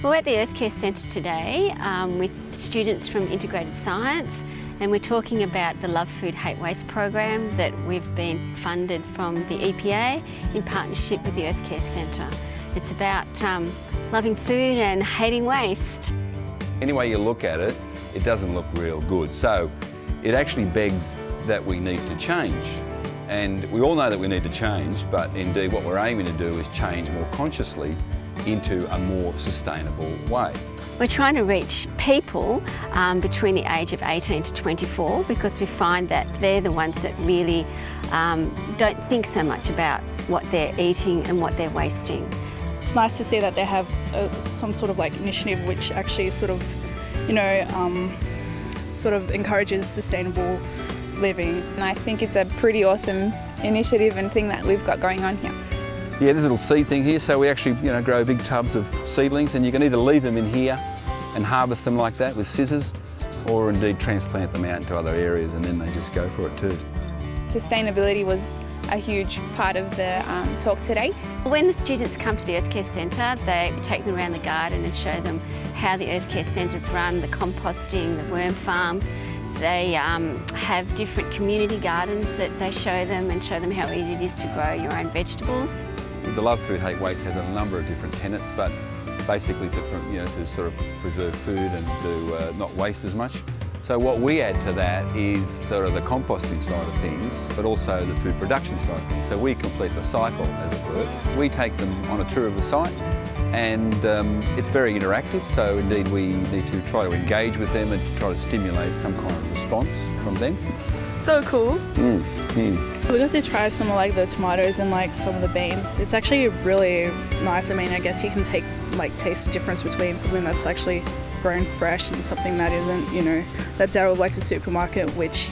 We're at the Earth Care Centre today with students from Integrated Science, and we're talking about the Love Food Hate Waste program that we've been funded from the EPA in partnership with the Earth Care Centre. It's about loving food and hating waste. Any way you look at it, it doesn't look real good. So it actually begs that we need to change. And we all know that we need to change, but indeed what we're aiming to do is change more consciously into a more sustainable way. We're trying to reach people between the age of 18 to 24 because we find that they're the ones that really don't think so much about what they're eating and what they're wasting. It's nice to see that they have some sort of initiative which actually sort of encourages sustainable living. And I think it's a pretty awesome initiative and thing that we've got going on here. Yeah, there's a little seed thing here, so we actually grow big tubs of seedlings, and you can either leave them in here and harvest them like that with scissors, or indeed transplant them out into other areas and then they just go for it too. Sustainability was a huge part of the talk today. When the students come to the Earth Care Centre, they take them around the garden and show them how the Earth Care Centres run, the composting, the worm farms. They have different community gardens that they show them and show them how easy it is to grow your own vegetables. The Love Food Hate Waste has a number of different tenets, but basically to sort of preserve food and to not waste as much. So what we add to that is sort of the composting side of things, but also the food production side of things. So we complete the cycle, as it were. We take them on a tour of the site, and it's very interactive, so indeed we need to try to engage with them and to try to stimulate some kind of response from them. So cool. We got to try some of the tomatoes and some of the beans. It's actually really nice. I mean, I guess you can taste the difference between something that's actually grown fresh and something that isn't, that's out of the supermarket, which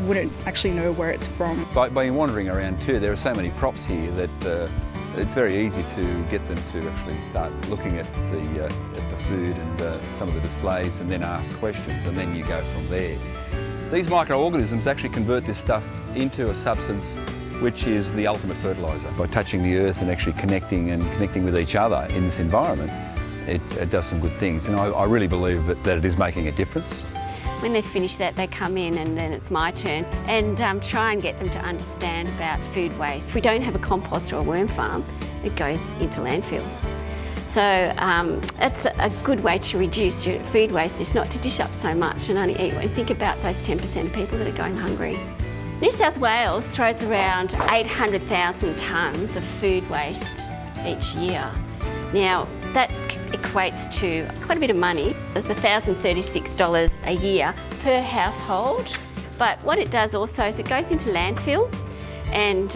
wouldn't actually know where it's from. By wandering around too, there are so many props here that it's very easy to get them to actually start looking at the food and some of the displays, and then ask questions, and then you go from there. These microorganisms actually convert this stuff into a substance which is the ultimate fertiliser. By touching the earth and actually connecting with each other in this environment, it does some good things, and I really believe that it is making a difference. When they finish that, they come in and then it's my turn and try and get them to understand about food waste. If we don't have a compost or a worm farm, it goes into landfill. So it's a good way to reduce your food waste, is not to dish up so much and only eat, and think about those 10% of people that are going hungry. New South Wales throws around 800,000 tonnes of food waste each year. Now that equates to quite a bit of money. It's $1,036 a year per household, but what it does also is it goes into landfill, and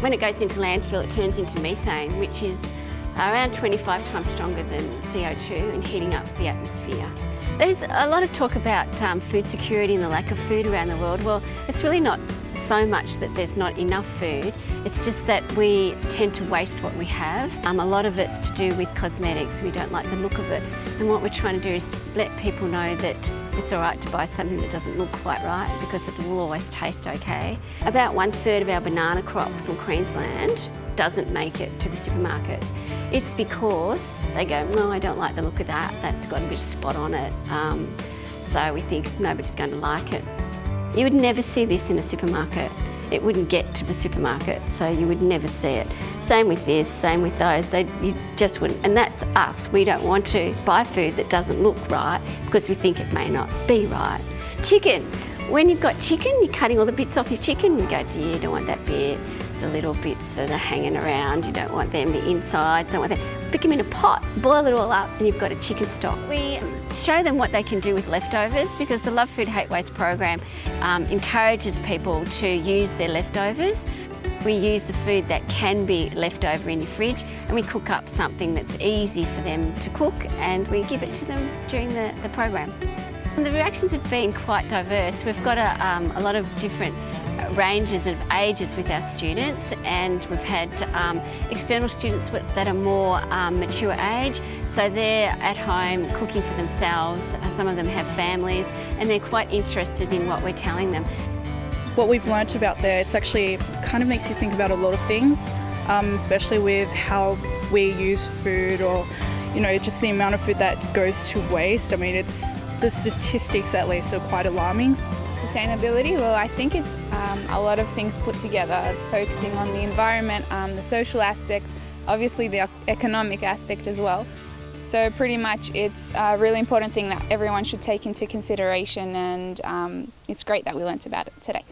when it goes into landfill it turns into methane, which is around 25 times stronger than CO2 and heating up the atmosphere. There's a lot of talk about food security and the lack of food around the world. Well, it's really not so much that there's not enough food, it's just that we tend to waste what we have. A lot of it's to do with cosmetics. We don't like the look of it, and what we're trying to do is let people know that it's all right to buy something that doesn't look quite right, because it will always taste okay. About 1/3 of our banana crop from Queensland doesn't make it to the supermarkets. It's because they go, no, I don't like the look of that, that's got a bit of spot on it. So we think nobody's going to like it. You would never see this in a supermarket. It wouldn't get to the supermarket, so you would never see it. Same with this, same with those, you just wouldn't. And that's us. We don't want to buy food that doesn't look right because we think it may not be right. Chicken. When you've got chicken, you're cutting all the bits off your chicken, you go to, you don't want that bit, the little bits that are hanging around, you don't want them, the insides, don't want them. Pick them in a pot, boil it all up, and you've got a chicken stock. We show them what they can do with leftovers, because the Love Food Hate Waste program encourages people to use their leftovers. We use the food that can be left over in your fridge, and we cook up something that's easy for them to cook, and we give it to them during the program. The reactions have been quite diverse. We've got a lot of different ranges of ages with our students, and we've had external students that are more mature age, so they're at home cooking for themselves. Some of them have families, and they're quite interested in what we're telling them. What we've learnt about there, it's actually kind of makes you think about a lot of things, especially with how we use food, or you know, just the amount of food that goes to waste. I mean, the statistics at least are quite alarming. Sustainability, well, I think it's a lot of things put together, focusing on the environment, the social aspect, obviously the economic aspect as well. So pretty much it's a really important thing that everyone should take into consideration, and it's great that we learnt about it today.